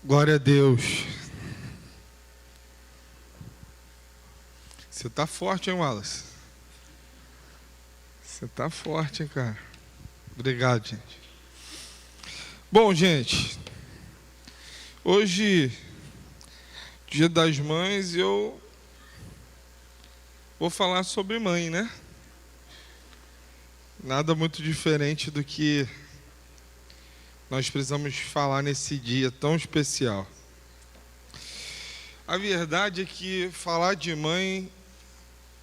Glória a Deus. Você tá forte, hein, Wallace? Você tá forte, hein, cara? Obrigado, gente. Bom, gente, hoje, Dia das Mães, eu vou falar sobre mãe, né? Nada muito diferente do que nós precisamos falar nesse dia tão especial. A verdade é que falar de mãe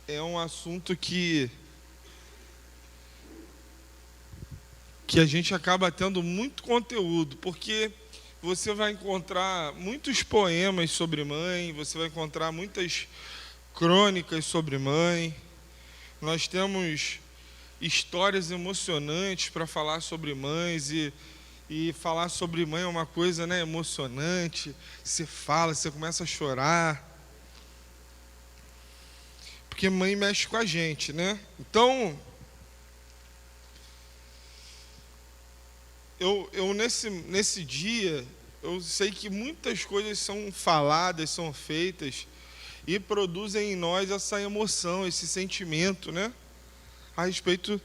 é um assunto que a gente acaba tendo muito conteúdo, porque você vai encontrar muitos poemas sobre mãe, você vai encontrar muitas crônicas sobre mãe. Nós temos histórias emocionantes para falar sobre mães e falar sobre mãe é uma coisa, né, emocionante. Você fala, você começa a chorar. Porque mãe mexe com a gente, né? Então, eu nesse dia, eu sei que muitas coisas são faladas, são feitas e produzem em nós essa emoção, esse sentimento, né? A respeito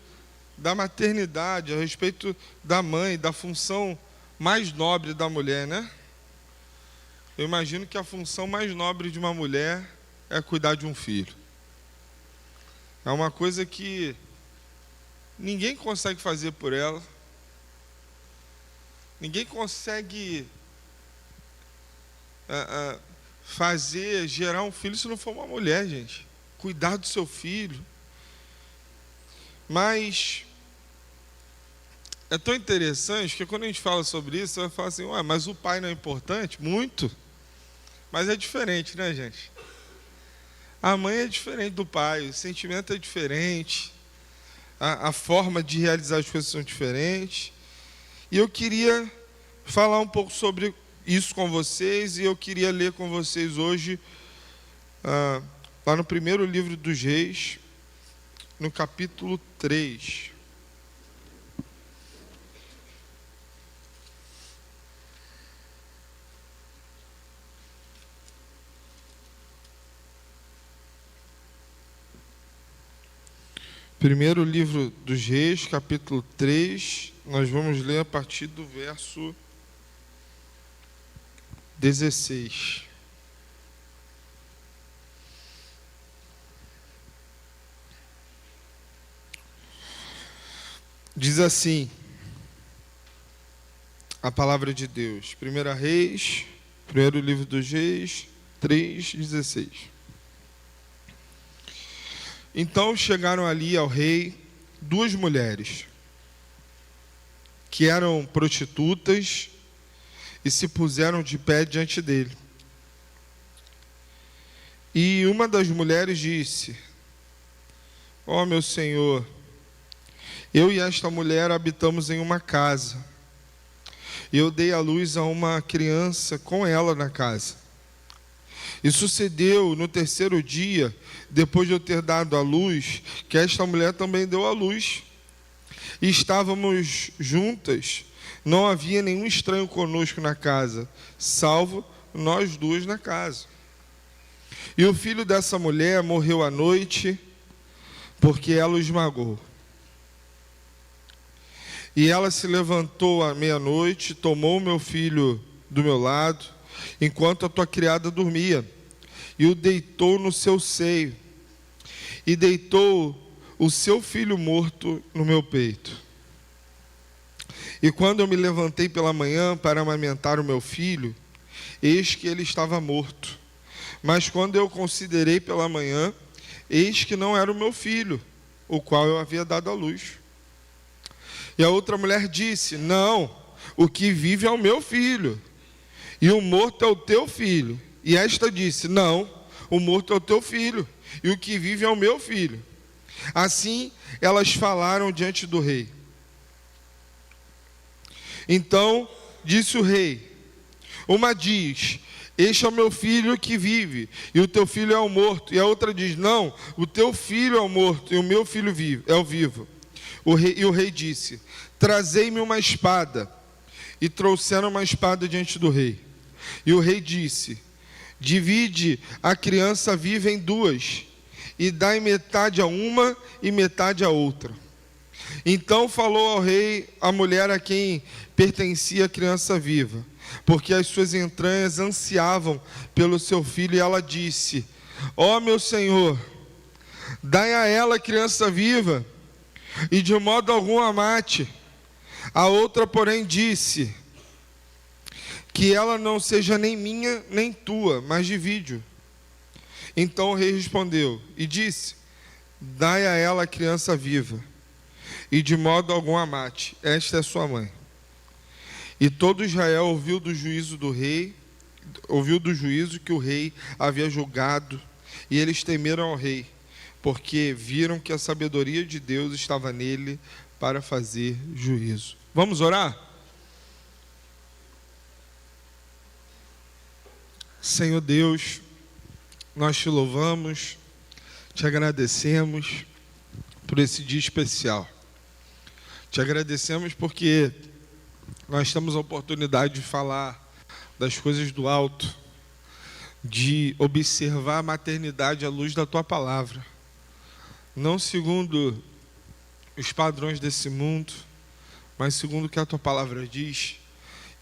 da maternidade, a respeito da mãe, da função mais nobre da mulher, né? Eu imagino que a função mais nobre de uma mulher é cuidar de um filho. É uma coisa que ninguém consegue fazer por ela. Ninguém consegue gerar um filho se não for uma mulher, gente. Cuidar do seu filho. Mas é tão interessante que quando a gente fala sobre isso, você vai falar assim, ué, mas o pai não é importante? Muito. Mas é diferente, né, gente? A mãe é diferente do pai, o sentimento é diferente, a forma de realizar as coisas são diferentes. E eu queria falar um pouco sobre isso com vocês, e eu queria ler com vocês hoje, lá no primeiro livro dos Reis, no capítulo 3. Primeiro livro dos Reis, capítulo 3, nós vamos ler a partir do verso 16. Diz assim a palavra de Deus, primeiro livro dos Reis, 3:16. Então chegaram ali ao rei 2 mulheres, que eram prostitutas, e se puseram de pé diante dele. E uma das mulheres disse, ó meu senhor, eu e esta mulher habitamos em uma casa, e eu dei à luz a uma criança com ela na casa. E sucedeu no 3º dia, depois de eu ter dado à luz, que esta mulher também deu à luz. E estávamos juntas, não havia nenhum estranho conosco na casa, salvo nós 2 na casa. E o filho dessa mulher morreu à noite, porque ela o esmagou. E ela se levantou à meia-noite, tomou o meu filho do meu lado, enquanto a tua criada dormia, e o deitou no seu seio, e deitou o seu filho morto no meu peito. E quando eu me levantei pela manhã para amamentar o meu filho, eis que ele estava morto. Mas quando eu considerei pela manhã, eis que não era o meu filho, o qual eu havia dado à luz. E a outra mulher disse, não, o que vive é o meu filho, e o morto é o teu filho. E esta disse, não, o morto é o teu filho, e o que vive é o meu filho. Assim elas falaram diante do rei. Então disse o rei, uma diz, este é o meu filho que vive, e o teu filho é o morto. E a outra diz, não, o teu filho é o morto, e o meu filho é o vivo. E o rei disse, trazei-me uma espada. E trouxeram uma espada diante do rei. E o rei disse: divide a criança viva em duas, e dai metade a uma e metade a outra. Então falou ao rei a mulher a quem pertencia a criança viva, porque as suas entranhas ansiavam pelo seu filho, e ela disse: ó meu senhor, dai a ela a criança viva, e de modo algum a mate. A outra, porém, disse: que ela não seja nem minha nem tua, mas divide-o. Então o rei respondeu e disse: dai a ela a criança viva, e de modo algum a mate. Esta é sua mãe. E todo Israel ouviu do juízo que o rei havia julgado, e eles temeram ao rei, porque viram que a sabedoria de Deus estava nele para fazer juízo. Vamos orar? Senhor Deus, nós te louvamos, te agradecemos por esse dia especial. Te agradecemos porque nós temos a oportunidade de falar das coisas do alto, de observar a maternidade à luz da tua palavra, não segundo os padrões desse mundo, mas segundo o que a tua palavra diz.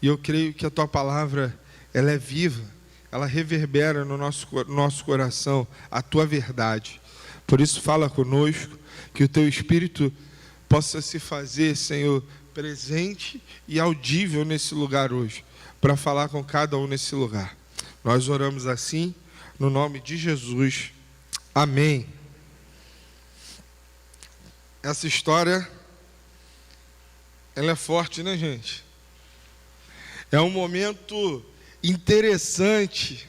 E eu creio que a tua palavra, ela é viva, ela reverbera no nosso coração a tua verdade. Por isso fala conosco, que o teu Espírito possa se fazer, Senhor, presente e audível nesse lugar hoje, para falar com cada um nesse lugar. Nós oramos assim, no nome de Jesus. Amém. Essa história, ela é forte, né, gente? É um momento interessante.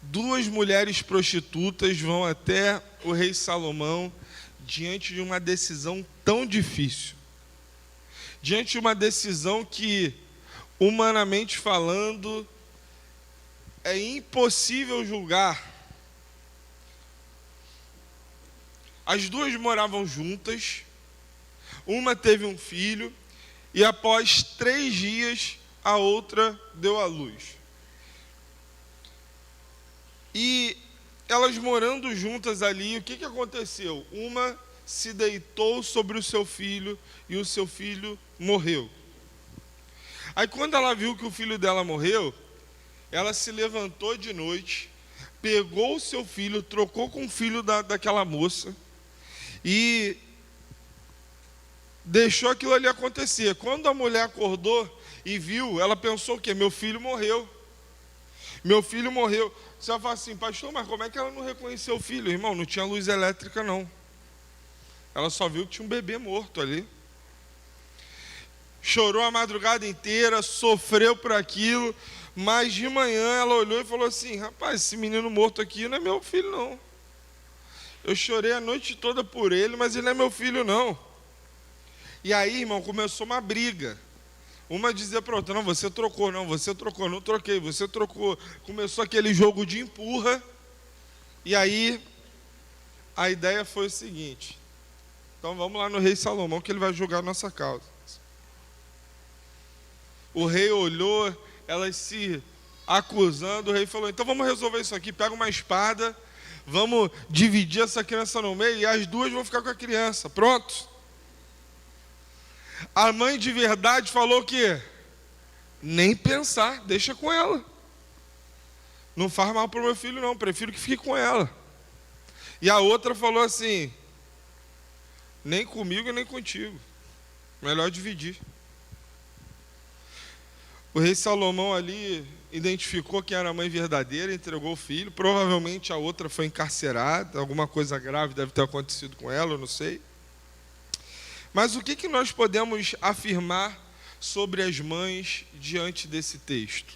Duas mulheres prostitutas vão até o rei Salomão diante de uma decisão tão difícil. Diante de uma decisão que, humanamente falando, é impossível julgar. As duas moravam juntas, uma teve um filho, e após 3 dias, a outra deu à luz. E elas morando juntas ali, o que aconteceu? Uma se deitou sobre o seu filho, e o seu filho morreu. Aí quando ela viu que o filho dela morreu, ela se levantou de noite, pegou o seu filho, trocou com o filho daquela moça, e deixou aquilo ali acontecer. Quando a mulher acordou e viu, ela pensou o quê? Meu filho morreu. Meu filho morreu. Você vai falar assim: pastor, mas como é que ela não reconheceu o filho? Irmão, não tinha luz elétrica não. Ela só viu que tinha um bebê morto ali. Chorou a madrugada inteira, sofreu por aquilo, mas de manhã ela olhou e falou assim: rapaz, esse menino morto aqui não é meu filho não. Eu chorei a noite toda por ele, mas ele não é meu filho não. E aí, irmão, começou uma briga. Uma dizia para outra: não, você trocou, não, você trocou, não troquei, você trocou. Começou aquele jogo de empurra. E aí, a ideia foi o seguinte: então vamos lá no rei Salomão, que ele vai julgar a nossa causa. O rei olhou, elas se acusando, o rei falou: então vamos resolver isso aqui, pega uma espada, vamos dividir essa criança no meio, e as duas vão ficar com a criança, pronto. A mãe de verdade falou que nem pensar, deixa com ela. Não faz mal para o meu filho não, prefiro que fique com ela. E a outra falou assim: nem comigo nem contigo, melhor dividir. O rei Salomão ali identificou quem era a mãe verdadeira, entregou o filho. Provavelmente a outra foi encarcerada, alguma coisa grave deve ter acontecido com ela, eu não sei. Mas o que nós podemos afirmar sobre as mães diante desse texto?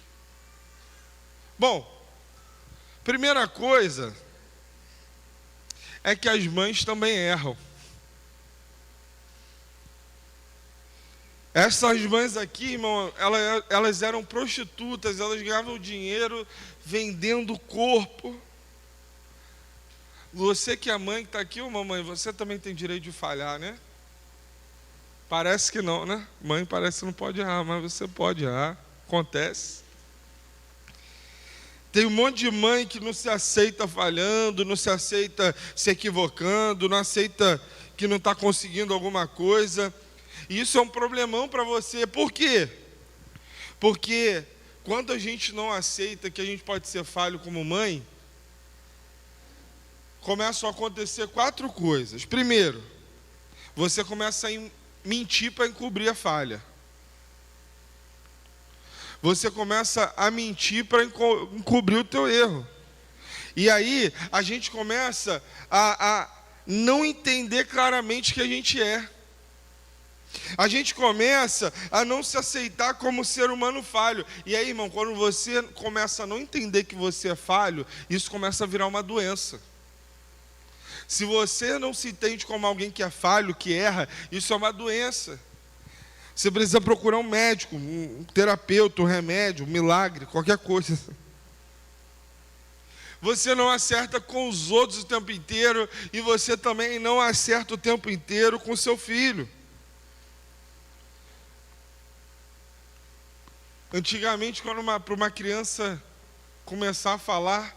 Bom, primeira coisa é que as mães também erram. Essas mães aqui, irmão, elas eram prostitutas, elas ganhavam dinheiro vendendo o corpo. Você que é mãe que está aqui, ô mamãe, você também tem direito de falhar, né? Parece que não, né? Mãe parece que não pode errar, mas você pode errar, acontece. Tem um monte de mãe que não se aceita falhando, não se aceita se equivocando, não aceita que não está conseguindo alguma coisa. E isso é um problemão para você. Por quê? Porque quando a gente não aceita que a gente pode ser falho como mãe, começam a acontecer 4 coisas. Primeiro, você começa a mentir para encobrir a falha. Você começa a mentir para encobrir o teu erro. E aí, a gente começa a não entender claramente que a gente é. A gente começa a não se aceitar como ser humano falho. E aí, irmão, quando você começa a não entender que você é falho, isso começa a virar uma doença. Se você não se entende como alguém que é falho, que erra, isso é uma doença. Você precisa procurar um médico, um terapeuta, um remédio, um milagre, qualquer coisa. Você não acerta com os outros o tempo inteiro e você também não acerta o tempo inteiro com seu filho. Antigamente, quando para uma criança começar a falar,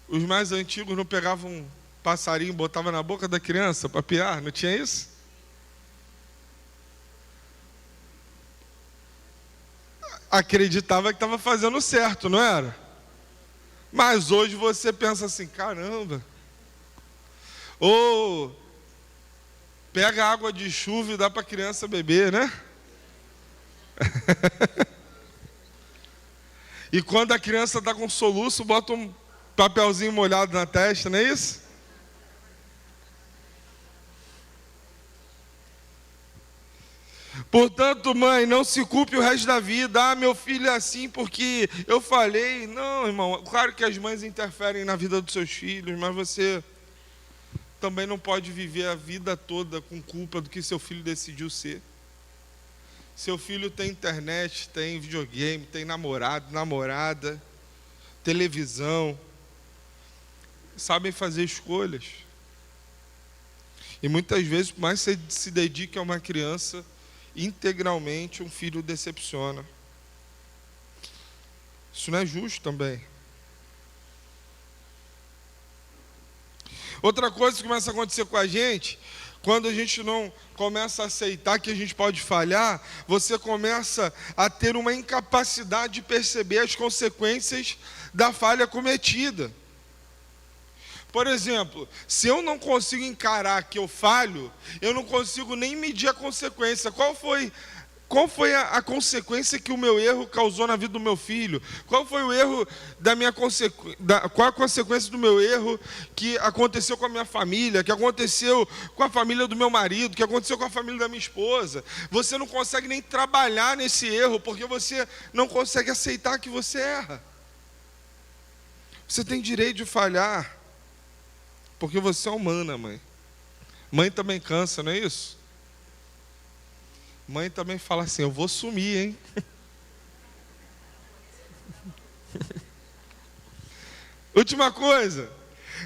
os mais antigos não pegavam um passarinho e botavam na boca da criança para piar, não tinha isso? Acreditava que estava fazendo certo, não era? Mas hoje você pensa assim, caramba. Ou pega água de chuva e dá para a criança beber, né? E quando a criança está com soluço, bota um papelzinho molhado na testa, não é isso? Portanto, mãe, não se culpe o resto da vida. Ah, meu filho é assim porque eu falei. Não, irmão, claro que as mães interferem na vida dos seus filhos, mas você também não pode viver a vida toda com culpa do que seu filho decidiu ser. Seu filho tem internet, tem videogame, tem namorado, namorada, televisão. Sabem fazer escolhas. E muitas vezes, por mais que você se dedique a uma criança, integralmente um filho decepciona. Isso não é justo também. Outra coisa que começa a acontecer com a gente, quando a gente não começa a aceitar que a gente pode falhar, você começa a ter uma incapacidade de perceber as consequências da falha cometida. Por exemplo, se eu não consigo encarar que eu falho, eu não consigo nem medir a consequência. Qual foi a consequência que o meu erro causou na vida do meu filho? Qual foi o erro qual a consequência do meu erro que aconteceu com a minha família, que aconteceu com a família do meu marido, que aconteceu com a família da minha esposa? Você não consegue nem trabalhar nesse erro, porque você não consegue aceitar que você erra. Você tem direito de falhar, porque você é humana, mãe. Mãe também cansa, não é isso? Mãe também fala assim, eu vou sumir, hein? Última coisa,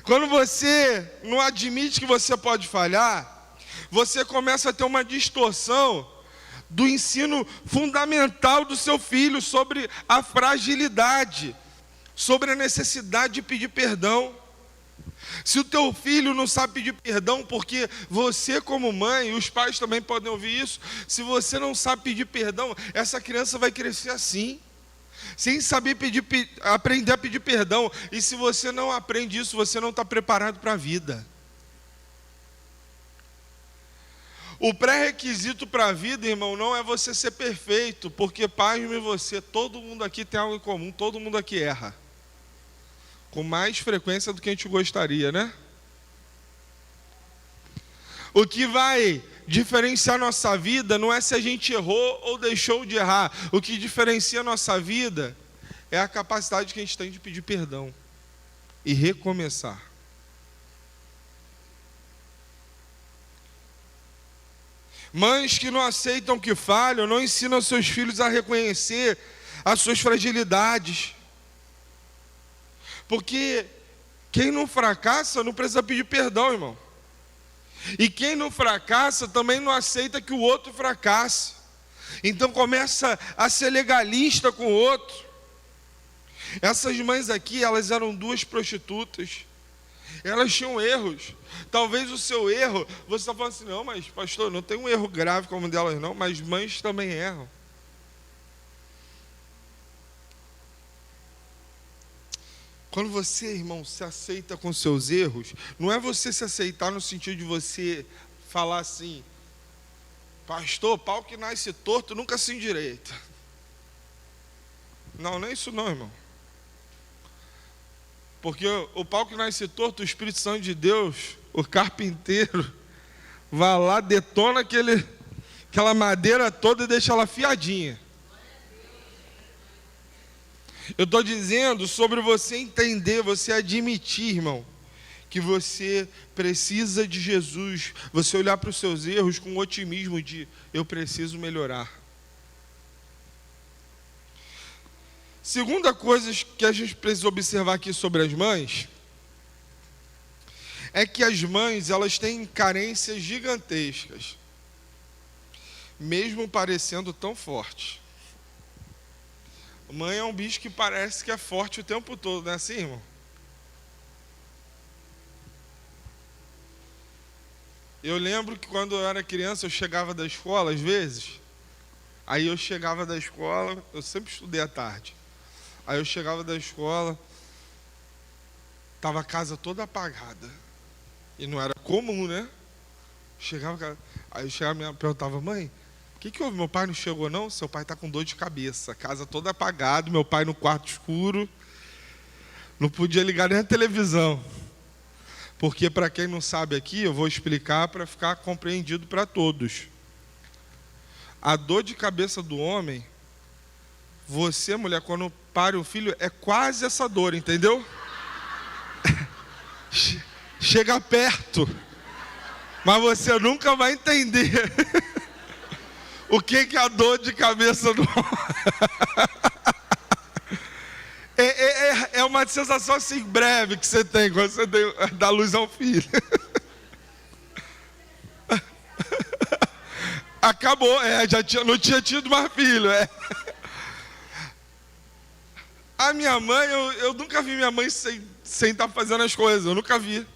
quando você não admite que você pode falhar, você começa a ter uma distorção do ensino fundamental do seu filho sobre a fragilidade, sobre a necessidade de pedir perdão. Se o teu filho não sabe pedir perdão, porque você como mãe, e os pais também podem ouvir isso, se você não sabe pedir perdão, essa criança vai crescer assim, sem saber aprender a pedir perdão. E se você não aprende isso, você não está preparado para a vida. O pré-requisito para a vida, irmão, não é você ser perfeito, porque, pasme você, todo mundo aqui tem algo em comum, todo mundo aqui erra. Com mais frequência do que a gente gostaria, né? O que vai diferenciar nossa vida não é se a gente errou ou deixou de errar. O que diferencia a nossa vida é a capacidade que a gente tem de pedir perdão e recomeçar. Mães que não aceitam que falham, não ensinam seus filhos a reconhecer as suas fragilidades. Porque quem não fracassa não precisa pedir perdão, irmão. E quem não fracassa também não aceita que o outro fracasse. Então começa a ser legalista com o outro. Essas mães aqui, elas eram duas prostitutas. Elas tinham erros. Talvez o seu erro, você está falando assim, não, mas pastor, não tem um erro grave como o delas não, mas mães também erram. Quando você, irmão, se aceita com seus erros, não é você se aceitar no sentido de você falar assim, pastor, pau que nasce torto nunca se endireita. Não, não é isso não, irmão. Porque o pau que nasce torto, o Espírito Santo de Deus, o carpinteiro, vai lá, detona aquela madeira toda e deixa ela afiadinha. Eu estou dizendo sobre você entender, você admitir, irmão, que você precisa de Jesus, você olhar para os seus erros com otimismo de eu preciso melhorar. Segunda coisa que a gente precisa observar aqui sobre as mães é que as mães, elas têm carências gigantescas, mesmo parecendo tão forte. Mãe é um bicho que parece que é forte o tempo todo, não é assim, irmão? Eu lembro que quando eu era criança, eu chegava da escola, às vezes, aí eu chegava da escola, eu sempre estudei à tarde, aí eu chegava da escola, estava a casa toda apagada, e não era comum, né? Aí eu chegava e perguntava, mãe, o que houve? Meu pai não chegou não? Seu pai está com dor de cabeça, a casa toda apagada, meu pai no quarto escuro, não podia ligar nem a televisão. Porque para quem não sabe aqui, eu vou explicar para ficar compreendido para todos. A dor de cabeça do homem, você, mulher, quando pare o filho, é quase essa dor, entendeu? Chega perto, mas você nunca vai entender o que é a dor de cabeça do homem. É uma sensação assim breve que você tem quando você dá luz a um filho. Acabou, não tinha tido mais filho. A minha mãe, eu nunca vi minha mãe sem estar fazendo as coisas, eu nunca vi.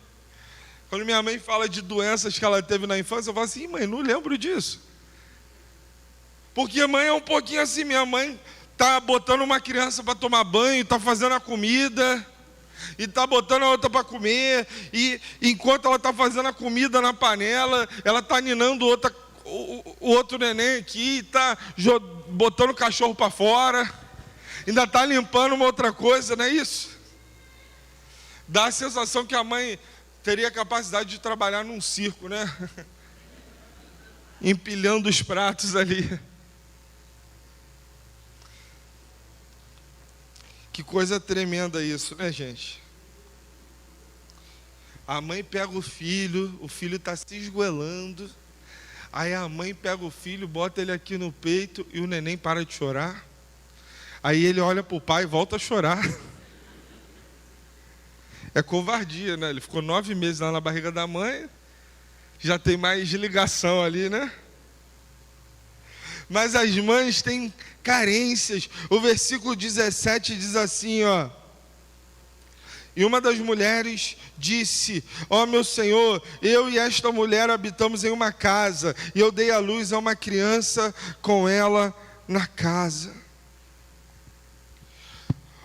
Quando minha mãe fala de doenças que ela teve na infância, eu falo assim, mãe, não lembro disso. Porque a mãe é um pouquinho assim, minha mãe está botando uma criança para tomar banho, está fazendo a comida, e está botando a outra para comer, e enquanto ela está fazendo a comida na panela, ela está ninando o outro neném aqui, está botando o cachorro para fora, ainda está limpando uma outra coisa, não é isso? Dá a sensação que a mãe teria a capacidade de trabalhar num circo, né? Empilhando os pratos ali. Que coisa tremenda isso, né, gente? A mãe pega o filho está se esgoelando, aí a mãe pega o filho, bota ele aqui no peito e o neném para de chorar. Aí ele olha para o pai e volta a chorar. É covardia, né? Ele ficou 9 meses lá na barriga da mãe, já tem mais ligação ali, né? Mas as mães têm carências. O versículo 17 diz assim, ó. E uma das mulheres disse, ó meu Senhor, eu e esta mulher habitamos em uma casa, e eu dei à luz a uma criança com ela na casa.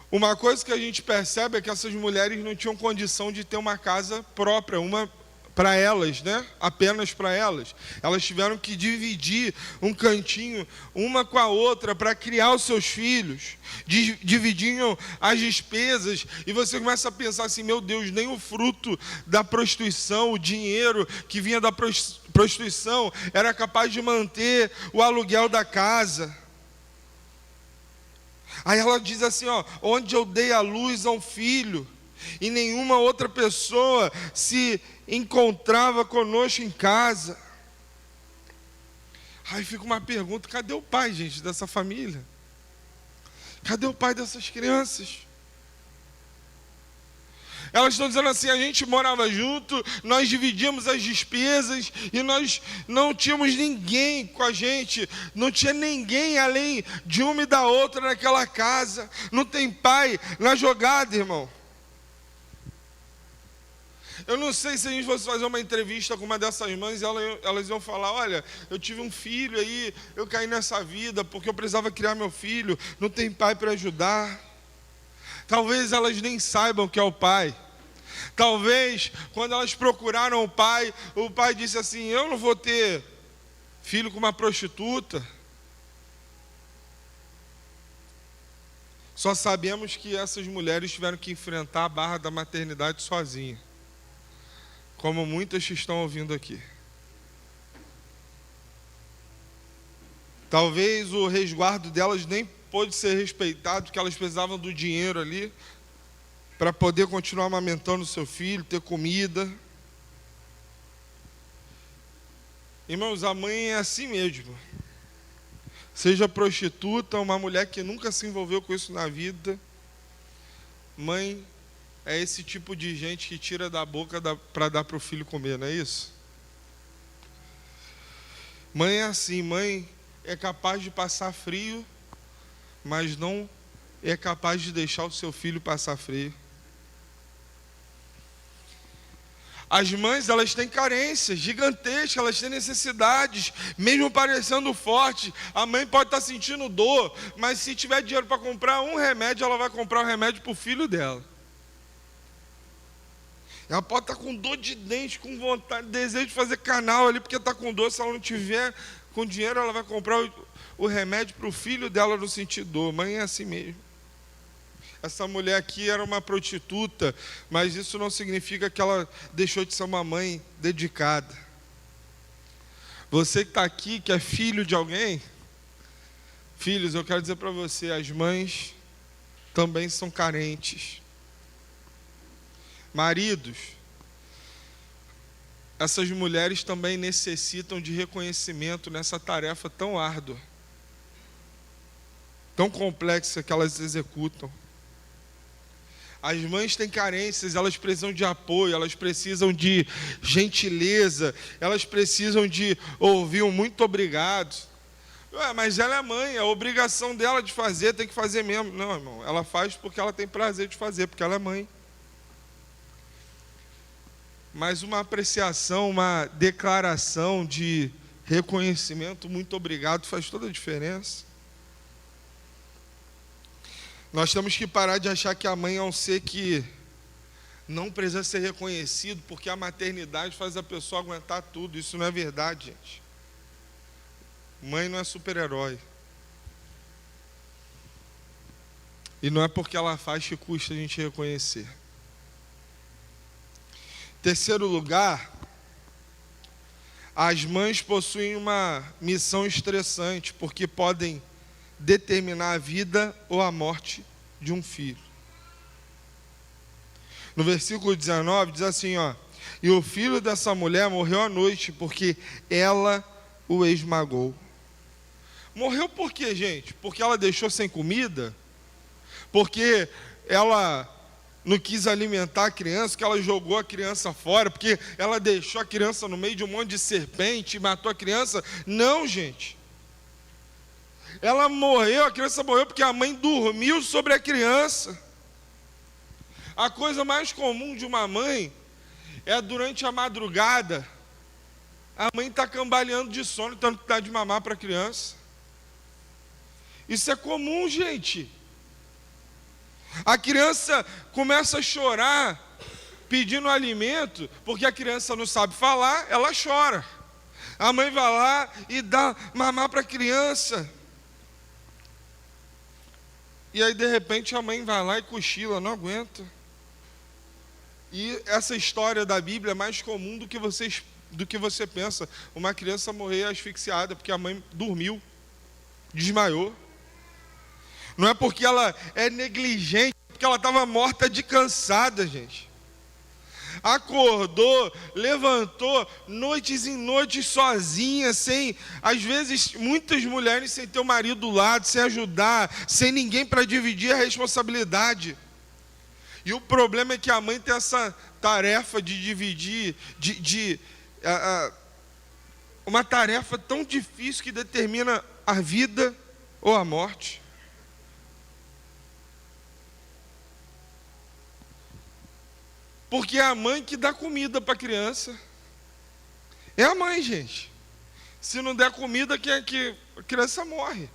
Uma coisa que a gente percebe é que essas mulheres não tinham condição de ter uma casa própria, uma para elas, né? Apenas para elas. Elas tiveram que dividir um cantinho uma com a outra para criar os seus filhos. Dividiam as despesas. E você começa a pensar assim, meu Deus, nem o fruto da prostituição, o dinheiro que vinha da prostituição era capaz de manter o aluguel da casa. Aí ela diz assim, ó, onde eu dei a luz a um filho, e nenhuma outra pessoa se encontrava conosco em casa. Aí fica uma pergunta, cadê o pai, gente, dessa família? Cadê o pai dessas crianças? Elas estão dizendo assim: a gente morava junto, nós dividíamos as despesas e nós não tínhamos ninguém com a gente, não tinha ninguém além de uma e da outra naquela casa, não tem pai na jogada, irmão. Eu não sei se a gente fosse fazer uma entrevista com uma dessas mães, elas iam falar: olha, eu tive um filho aí, eu caí nessa vida porque eu precisava criar meu filho, não tem pai para ajudar. Talvez elas nem saibam que é o pai. Talvez, quando elas procuraram o pai disse assim: eu não vou ter filho com uma prostituta. Só sabemos que essas mulheres tiveram que enfrentar a barra da maternidade sozinha, como muitas que estão ouvindo aqui. Talvez o resguardo delas nem pôde ser respeitado, porque elas precisavam do dinheiro ali para poder continuar amamentando o seu filho, ter comida. Irmãos, a mãe é assim mesmo. Seja prostituta, uma mulher que nunca se envolveu com isso na vida, mãe é esse tipo de gente que tira da boca para dar para o filho comer, não é isso? Mãe é assim, mãe é capaz de passar frio, mas não é capaz de deixar o seu filho passar frio. As mães, elas têm carências gigantescas, elas têm necessidades, mesmo parecendo forte. A mãe pode estar sentindo dor, mas se tiver dinheiro para comprar um remédio, ela vai comprar um remédio para o filho dela. Ela pode estar com dor de dente, com vontade, desejo de fazer canal ali, porque está com dor. Se ela não tiver com dinheiro, ela vai comprar o remédio para o filho dela não sentir dor. Mãe é assim mesmo. Essa mulher aqui era uma prostituta, mas isso não significa que ela deixou de ser uma mãe dedicada. Você que está aqui, que é filho de alguém, filhos, eu quero dizer para você, as mães também são carentes. Maridos, essas mulheres também necessitam de reconhecimento nessa tarefa tão árdua, tão complexa que elas executam. As mães têm carências, elas precisam de apoio, elas precisam de gentileza, elas precisam de ouvir um muito obrigado. Mas ela é mãe, é a obrigação dela de fazer, tem que fazer mesmo. Não, irmão, ela faz porque ela tem prazer de fazer, porque ela é mãe. Mas uma apreciação, uma declaração de reconhecimento, muito obrigado, faz toda a diferença. Nós temos que parar de achar que a mãe é um ser que não precisa ser reconhecido, porque a maternidade faz a pessoa aguentar tudo. Isso não é verdade, gente. Mãe não é super-herói. E não é porque ela faz que custa a gente reconhecer. Terceiro lugar, as mães possuem uma missão estressante, porque podem determinar a vida ou a morte de um filho. No versículo 19 diz assim, e o filho dessa mulher morreu à noite, porque ela o esmagou. Morreu por quê, gente? Porque ela deixou sem comida? Porque ela não quis alimentar a criança, que ela jogou a criança fora, porque ela deixou a criança no meio de um monte de serpente e matou a criança? Não, gente. Ela morreu, a criança morreu porque a mãe dormiu sobre a criança. A coisa mais comum de uma mãe é durante a madrugada, a mãe está cambaleando de sono, tanto que dá de mamar para a criança. Isso é comum, gente. A criança começa a chorar, pedindo alimento, porque a criança não sabe falar, ela chora. A mãe vai lá e dá mamar para a criança. E aí, de repente, a mãe vai lá e cochila, não aguenta. E essa história da Bíblia é mais comum do que você pensa. Uma criança morrer asfixiada porque a mãe dormiu, desmaiou. Não é porque ela é negligente, é porque ela estava morta de cansada, gente. Acordou, levantou, noites e noites sozinha, às vezes, muitas mulheres sem ter o marido do lado, sem ajudar, sem ninguém para dividir a responsabilidade. E o problema é que a mãe tem essa tarefa de dividir, uma tarefa tão difícil que determina a vida ou a morte. Porque é a mãe que dá comida para a criança. É a mãe, gente. Se não der comida, que a criança morre.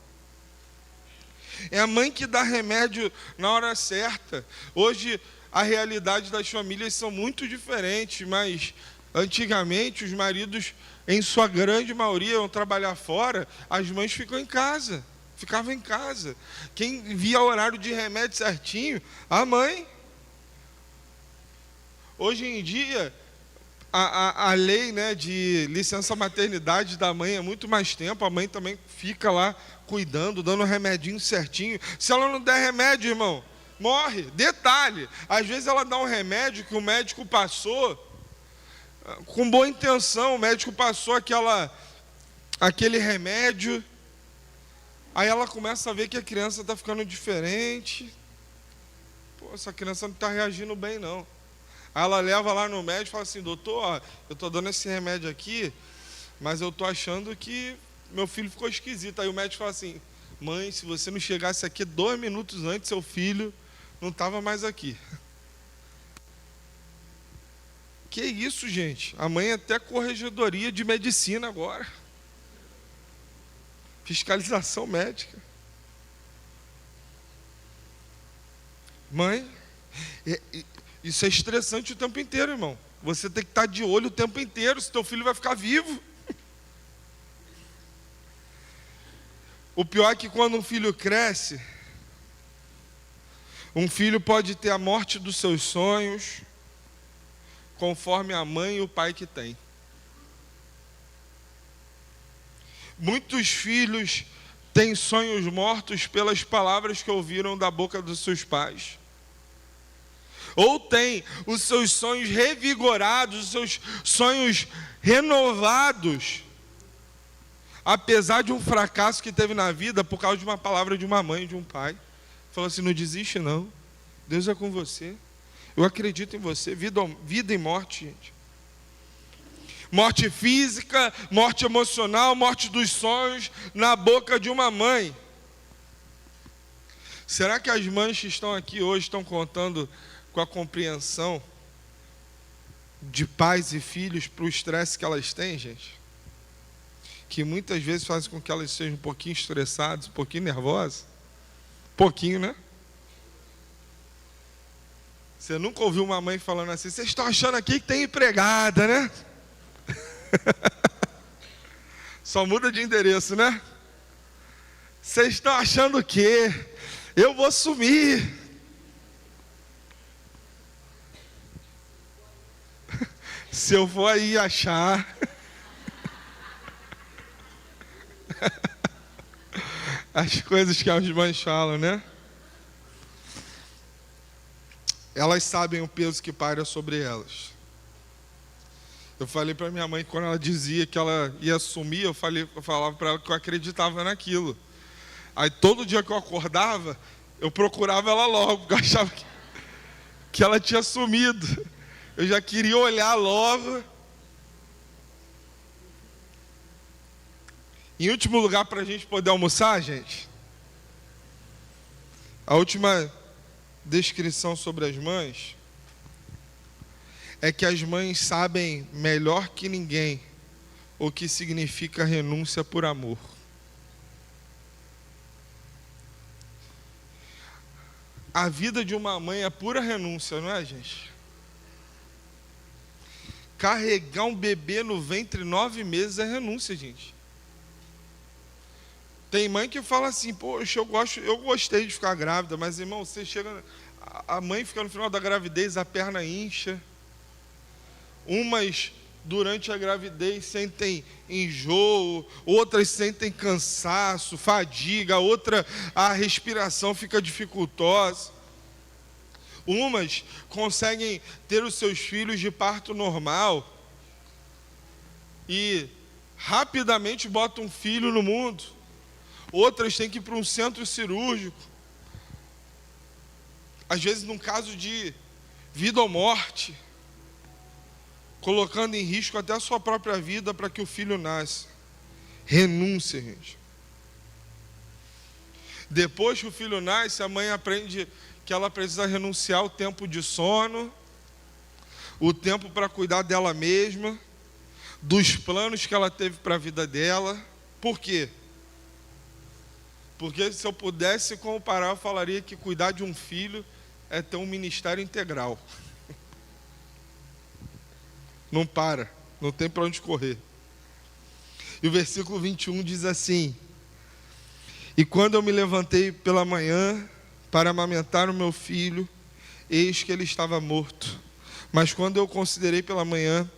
É a mãe que dá remédio na hora certa. Hoje, a realidade das famílias são muito diferentes, mas antigamente os maridos, em sua grande maioria, iam trabalhar fora, as mães ficavam em casa. Quem via o horário de remédio certinho? A mãe. Hoje em dia, a lei, né, de licença maternidade da mãe é muito mais tempo, a mãe também fica lá cuidando, dando o remedinho certinho. Se ela não der remédio, irmão, morre. Detalhe, às vezes ela dá um remédio que o médico passou, com boa intenção, o médico passou aquele remédio, aí ela começa a ver que a criança está ficando diferente. Pô, essa criança não está reagindo bem, não. Aí ela leva lá no médico e fala assim: doutor, ó, eu estou dando esse remédio aqui, mas eu estou achando que meu filho ficou esquisito. Aí o médico fala assim: mãe, se você não chegasse aqui 2 minutos antes, seu filho não estava mais aqui. Que isso, gente? A mãe é até corregedoria de medicina agora. Fiscalização médica. Mãe, isso é estressante o tempo inteiro, irmão. Você tem que estar de olho o tempo inteiro, se teu filho vai ficar vivo. O pior é que quando um filho cresce, um filho pode ter a morte dos seus sonhos, conforme a mãe e o pai que tem. Muitos filhos têm sonhos mortos pelas palavras que ouviram da boca dos seus pais. Ou têm os seus sonhos revigorados, os seus sonhos renovados, apesar de um fracasso que teve na vida por causa de uma palavra de uma mãe, de um pai. Falou assim: não desiste não, Deus é com você, eu acredito em você. Vida e morte, gente. Morte física, morte emocional, morte dos sonhos na boca de uma mãe. Será que as mães que estão aqui hoje estão contando com a compreensão de pais e filhos para o estresse que elas têm, gente? Que muitas vezes faz com que elas sejam um pouquinho estressadas, um pouquinho nervosas. Pouquinho, né? Você nunca ouviu uma mãe falando assim: vocês estão achando aqui que tem empregada, né? Só muda de endereço, né? Vocês estão achando o quê? Eu vou sumir. Se eu for aí achar. As coisas que as mães falam, né? Elas sabem o peso que paira sobre elas. Eu falei para minha mãe, quando ela dizia que ela ia sumir, eu falava para ela que eu acreditava naquilo. Aí todo dia que eu acordava, eu procurava ela logo, porque eu achava que ela tinha sumido. Eu já queria olhar logo. Em último lugar, para a gente poder almoçar, gente, a última descrição sobre as mães é que as mães sabem melhor que ninguém o que significa renúncia por amor. A vida de uma mãe é pura renúncia, não é, gente? Carregar um bebê no ventre 9 meses é renúncia, gente. Tem mãe que fala assim: poxa, eu gostei de ficar grávida, mas, irmão, você chega, a mãe fica no final da gravidez, a perna incha. Umas, durante a gravidez, sentem enjoo, outras sentem cansaço, fadiga, outra, a respiração fica dificultosa. Umas conseguem ter os seus filhos de parto normal e rapidamente botam um filho no mundo. Outras têm que ir para um centro cirúrgico. às vezes num caso de vida ou morte, colocando em risco até a sua própria vida para que o filho nasça. Renúncia, gente. Depois que o filho nasce, a mãe aprende que ela precisa renunciar ao tempo de sono, o tempo para cuidar dela mesma, dos planos que ela teve para a vida dela. Por quê? Porque se eu pudesse comparar, eu falaria que cuidar de um filho é ter um ministério integral. Não para, não tem para onde correr. E o versículo 21 diz assim: e quando eu me levantei pela manhã para amamentar o meu filho, eis que ele estava morto. Mas quando eu considerei pela manhã,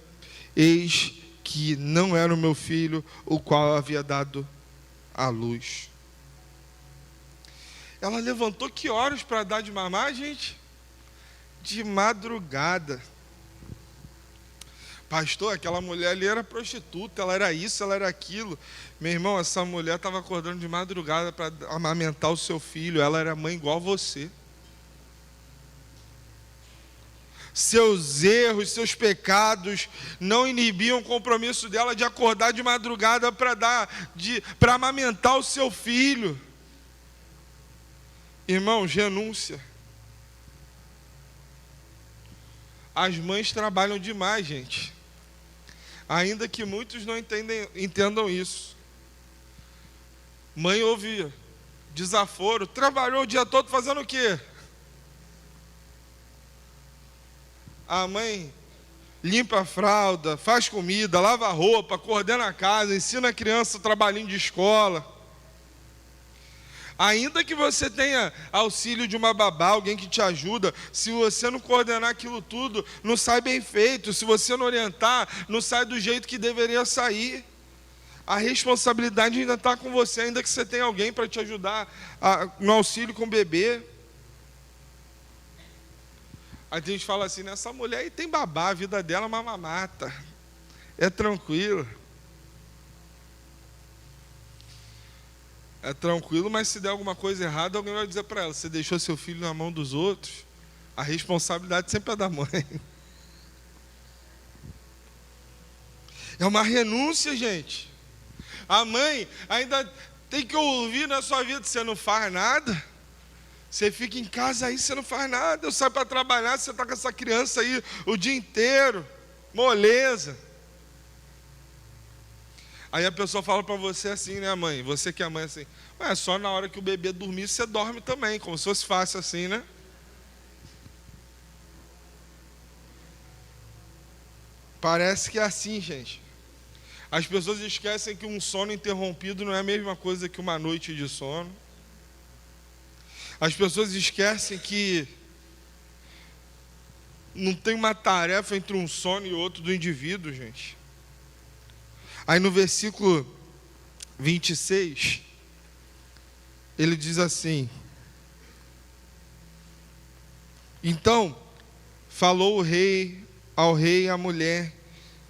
eis que não era o meu filho, o qual eu havia dado à luz. Ela levantou que horas para dar de mamar, gente? De madrugada. Pastor, aquela mulher ali era prostituta, ela era isso, ela era aquilo. Meu irmão, essa mulher estava acordando de madrugada para amamentar o seu filho. Ela era mãe igual você. Seus erros, seus pecados não inibiam o compromisso dela de acordar de madrugada para amamentar o seu filho. Irmãos, renúncia. As mães trabalham demais, gente. Ainda que muitos não entendam isso. Mãe ouve desaforo, trabalhou o dia todo fazendo o quê? A mãe limpa a fralda, faz comida, lava a roupa, coordena a casa, ensina a criança o trabalhinho de escola. Ainda que você tenha auxílio de uma babá, alguém que te ajuda, se você não coordenar aquilo tudo, não sai bem feito. Se você não orientar, não sai do jeito que deveria sair. A responsabilidade ainda está com você, ainda que você tenha alguém para te ajudar no auxílio com o bebê. A gente fala assim, essa mulher aí tem babá, a vida dela é uma mamata. É tranquilo. É tranquilo, mas se der alguma coisa errada, alguém vai dizer para ela, você deixou seu filho na mão dos outros, a responsabilidade sempre é da mãe. É uma renúncia, gente. A mãe ainda tem que ouvir na sua vida, você não faz nada. Você fica em casa aí, você não faz nada. Eu saio para trabalhar, você está com essa criança aí o dia inteiro, moleza. Aí a pessoa fala para você assim, né, mãe? Você que é mãe assim, é só na hora que o bebê dormir, você dorme também, como se fosse fácil assim, né? Parece que é assim, gente. As pessoas esquecem que um sono interrompido não é a mesma coisa que uma noite de sono. As pessoas esquecem que não tem uma tarefa entre um sono e outro do indivíduo, gente. Aí no versículo 26, ele diz assim: então falou o rei ao rei e à mulher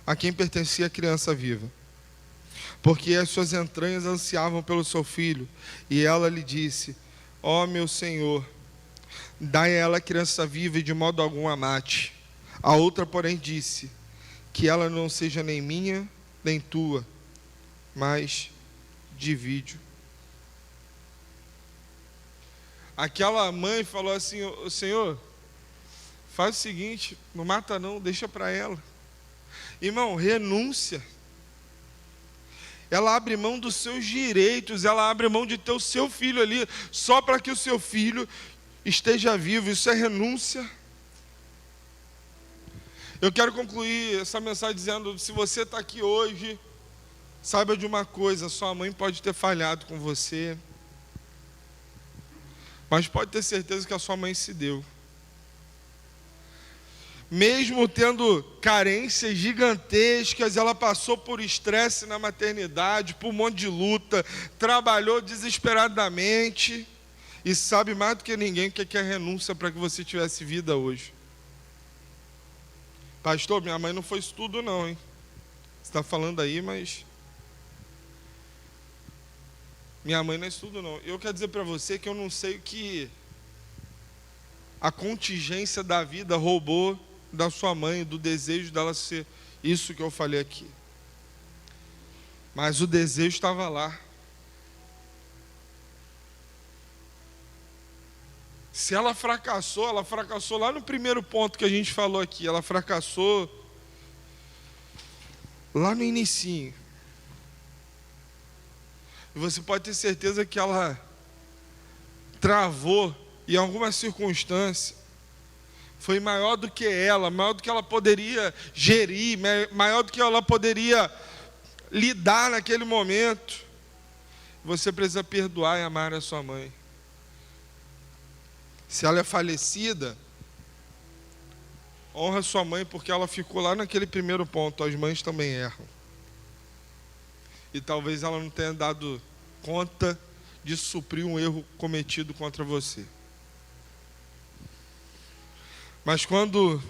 a quem pertencia a criança viva, porque as suas entranhas ansiavam pelo seu filho. E ela lhe disse: ó meu senhor, dai a ela a criança viva e de modo algum a mate. A outra, porém, disse: que ela não seja nem minha nem tua, mas divide. Aquela mãe falou assim: Senhor, faz o seguinte, não mata não, deixa para ela. Irmão, renúncia. Ela abre mão dos seus direitos, ela abre mão de ter o seu filho ali, só para que o seu filho esteja vivo. Isso é renúncia. Eu quero concluir essa mensagem dizendo: se você está aqui hoje, saiba de uma coisa, sua mãe pode ter falhado com você, mas pode ter certeza que a sua mãe se deu. Mesmo tendo carências gigantescas, ela passou por estresse na maternidade, por um monte de luta, trabalhou desesperadamente e sabe mais do que ninguém o que é renúncia para que você tivesse vida hoje. Pastor, minha mãe não foi isso tudo não, hein? Você está falando aí, mas minha mãe não é isso tudo não. Eu quero dizer para você que eu não sei o que a contingência da vida roubou da sua mãe, do desejo dela ser isso que eu falei aqui. Mas o desejo estava lá. Se ela fracassou lá no primeiro ponto que a gente falou aqui. Ela fracassou lá no inicinho. E você pode ter certeza que ela travou em alguma circunstância. Foi maior do que ela, maior do que ela poderia gerir, maior do que ela poderia lidar naquele momento. Você precisa perdoar e amar a sua mãe. Se ela é falecida, honra sua mãe, porque ela ficou lá naquele primeiro ponto. As mães também erram. E talvez ela não tenha dado conta de suprir um erro cometido contra você. Mas quando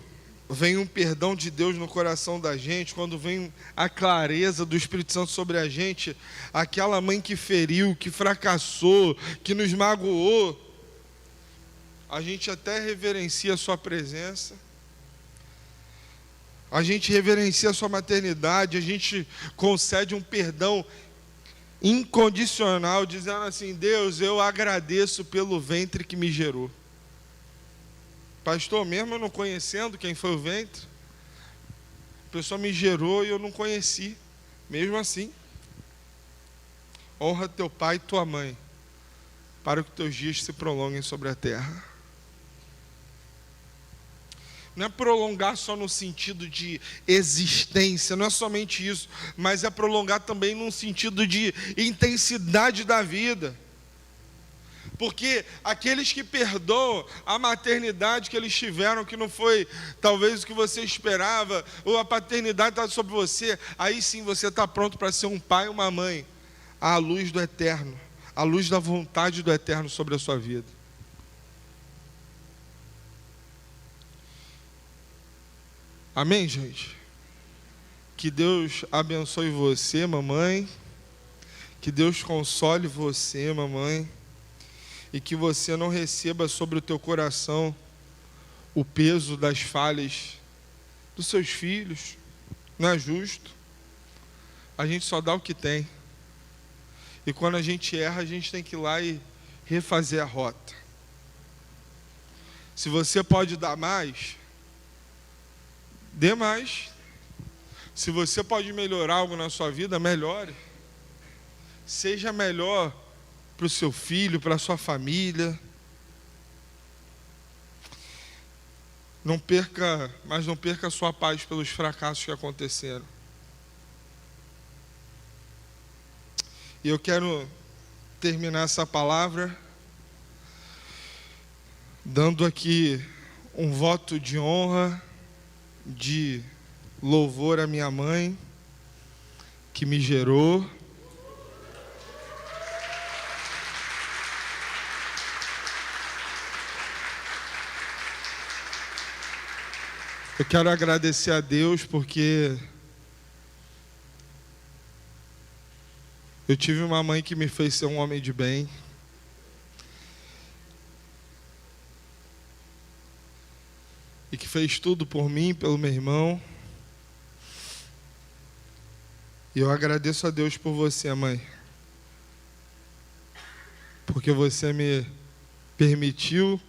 vem um perdão de Deus no coração da gente, quando vem a clareza do Espírito Santo sobre a gente, aquela mãe que feriu, que fracassou, que nos magoou, a gente até reverencia a sua presença, a gente reverencia a sua maternidade, a gente concede um perdão incondicional, dizendo assim: Deus, eu agradeço pelo ventre que me gerou. Pastor, mesmo eu não conhecendo quem foi o ventre, a pessoa me gerou e eu não conheci. Mesmo assim, honra teu pai e tua mãe, para que teus dias se prolonguem sobre a terra. Não é prolongar só no sentido de existência, não é somente isso, mas é prolongar também num sentido de intensidade da vida. Porque aqueles que perdoam a maternidade que eles tiveram, que não foi talvez o que você esperava, ou a paternidade está sobre você, aí sim você está pronto para ser um pai e uma mãe, à luz do eterno, à luz da vontade do eterno sobre a sua vida. Amém, gente? Que Deus abençoe você, mamãe. Que Deus console você, mamãe. E que você não receba sobre o teu coração o peso das falhas dos seus filhos. Não é justo. A gente só dá o que tem. E quando a gente erra, a gente tem que ir lá e refazer a rota. Se você pode dar mais, dê mais. Se você pode melhorar algo na sua vida, melhore. Seja melhor para o seu filho, para a sua família. Não perca a sua paz pelos fracassos que aconteceram. E eu quero terminar essa palavra dando aqui um voto de honra, de louvor à minha mãe, que me gerou. Eu quero agradecer a Deus porque eu tive uma mãe que me fez ser um homem de bem. E que fez tudo por mim, pelo meu irmão. E eu agradeço a Deus por você, mãe. Porque você me permitiu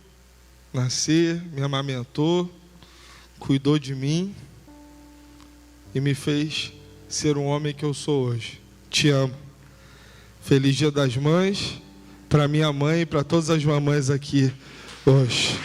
nascer, me amamentou, cuidou de mim e me fez ser um homem que eu sou hoje. Te amo. Feliz Dia das Mães para minha mãe e para todas as mamães aqui hoje.